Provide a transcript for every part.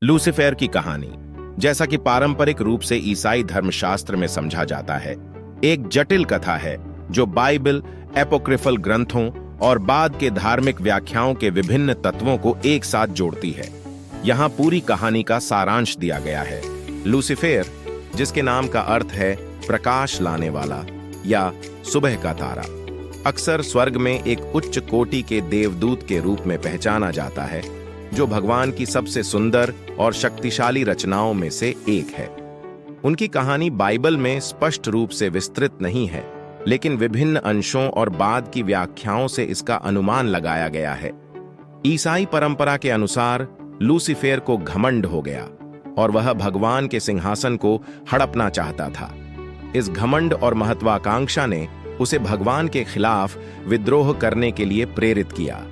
Lucifer की कहानी, जैसा कि पारंपरिक रूप से ईसाई धर्मशास्त्र में समझा जाता है, एक जटिल कथा है जो बाइबल, एपोक्रिफल ग्रंथों और बाद के धार्मिक व्याख्याओं के विभिन्न तत्वों को एक साथ जोड़ती है। यहाँ पूरी कहानी का सारांश दिया गया है। लूसीफर, जिसके नाम का अर्थ है प्रकाश लाने वाला या सुबह का तारा, अक्सर स्वर्ग में एक उच्च कोटि के देवदूत के रूप में पहचाना जाता है, जो भगवान की सबसे सुंदर और शक्तिशाली रचनाओं में से एक है। उनकी कहानी बाइबल में स्पष्ट रूप से विस्तृत नहीं है, लेकिन विभिन्न अंशों और बाद की व्याख्याओं से इसका अनुमान लगाया गया है। ईसाई परंपरा के अनुसार लूसीफर को घमंड हो गया और वह भगवान के सिंहासन को हड़पना चाहता था। इस घमंड और महत्वाकांक्षा ने उसे भगवान के खिलाफ विद्रोह करने के लिए प्रेरित किया।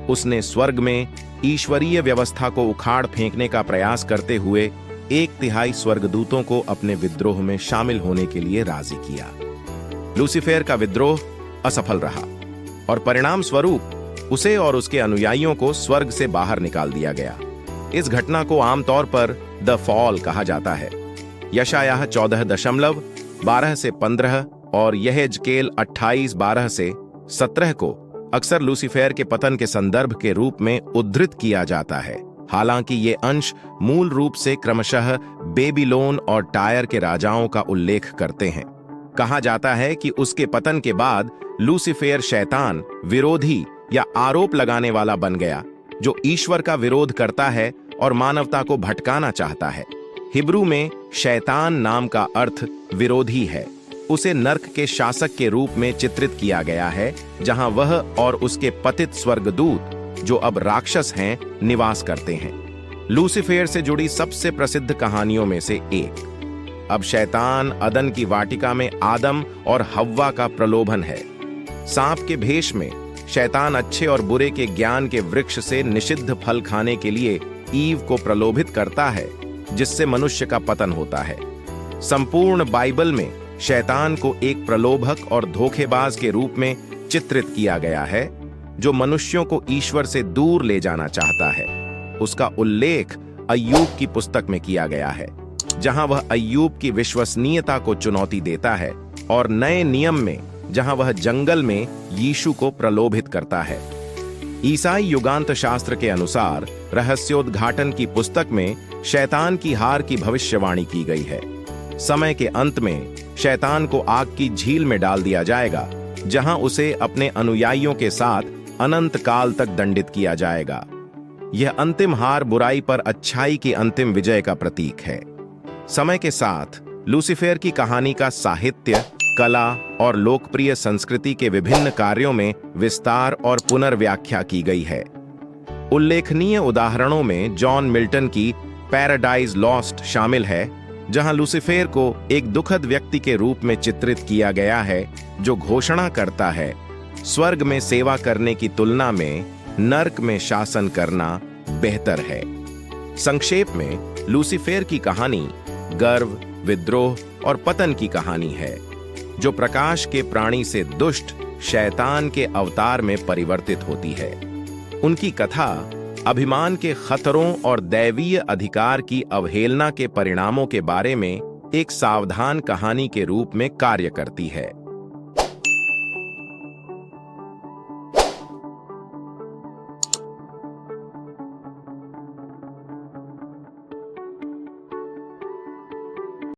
उसने स्वर्ग में ईश्वरीय व्यवस्था को उखाड़ फेंकने का प्रयास करते हुए 1/3 स्वर्गदूतों को अपने विद्रोह में शामिल होने के लिए राजी किया। लूसीफर का विद्रोह असफल रहा और परिणाम स्वरूप उसे और उसके अनुयायियों को स्वर्ग से बाहर निकाल दिया गया। इस घटना को आमतौर पर द फॉल कहा जाता है। यशायाह 14:12 से 15 और यहेजकेल 28:12 से 17 को अक्सर लूसीफर के पतन के संदर्भ के रूप में उद्धृत किया जाता है। हालांकि ये अंश मूल रूप से क्रमशः बेबीलोन और टायर के राजाओं का उल्लेख करते हैं। कहा जाता है कि उसके पतन के बाद लूसीफर शैतान, विरोधी या आरोप लगाने वाला बन गया, जो ईश्वर का विरोध करता है और मानवता को भटकाना चाहता है। हिब्रू में शैतान नाम का अर्थ विरोधी है। उसे नर्क के शासक के रूप में चित्रित किया गया है, जहां वह और उसके पतित स्वर्गदूत, जो अब राक्षस हैं, निवास करते हैं। लूसीफर से जुड़ी सबसे प्रसिद्ध कहानियों में से एक। अब शैतान अदन की वाटिका में आदम और हव्वा का प्रलोभन है। सांप के भेष में शैतान अच्छे और बुरे के ज्ञान के वृक्ष से निषिद्ध फल खाने के लिए ईव को प्रलोभित करता है, जिससे मनुष्य का पतन होता है। संपूर्ण बाइबल में शैतान को एक प्रलोभक और धोखेबाज के रूप में चित्रित किया गया है, जो मनुष्यों को ईश्वर से दूर ले जाना चाहता है। उसका उल्लेख अय्यूब की पुस्तक में किया गया है, जहां वह अय्यूब की विश्वसनीयता को चुनौती देता है, और नए नियम में, जहां वह जंगल में यीशु को प्रलोभित करता है। ईसाई युगांत शास्त्र के अनुसार रहस्योद्घाटन की पुस्तक में शैतान की हार की भविष्यवाणी की गई है। समय के अंत में शैतान को आग की झील में डाल दिया जाएगा, जहां उसे अपने अनुयायियों के साथ अनंत काल तक दंडित किया जाएगा। यह अंतिम हार बुराई पर अच्छाई की अंतिम विजय का प्रतीक है। समय के साथ लूसीफर की कहानी का साहित्य, कला और लोकप्रिय संस्कृति के विभिन्न कार्यों में विस्तार और पुनर्व्याख्या की गई है। उल्लेखनीय उदाहरणों में जॉन मिल्टन की पैराडाइज लॉस्ट शामिल है, जहां लूसीफर को एक दुखद व्यक्ति के रूप में चित्रित किया गया है, जो घोषणा करता है, स्वर्ग में सेवा करने की तुलना में नर्क में शासन करना बेहतर है। संक्षेप में, लूसीफर की कहानी गर्व, विद्रोह और पतन की कहानी है, जो प्रकाश के प्राणी से दुष्ट शैतान के अवतार में परिवर्तित होती है। उनकी कथा अभिमान के खतरों और दैवीय अधिकार की अवहेलना के परिणामों के बारे में एक सावधान कहानी के रूप में कार्य करती है।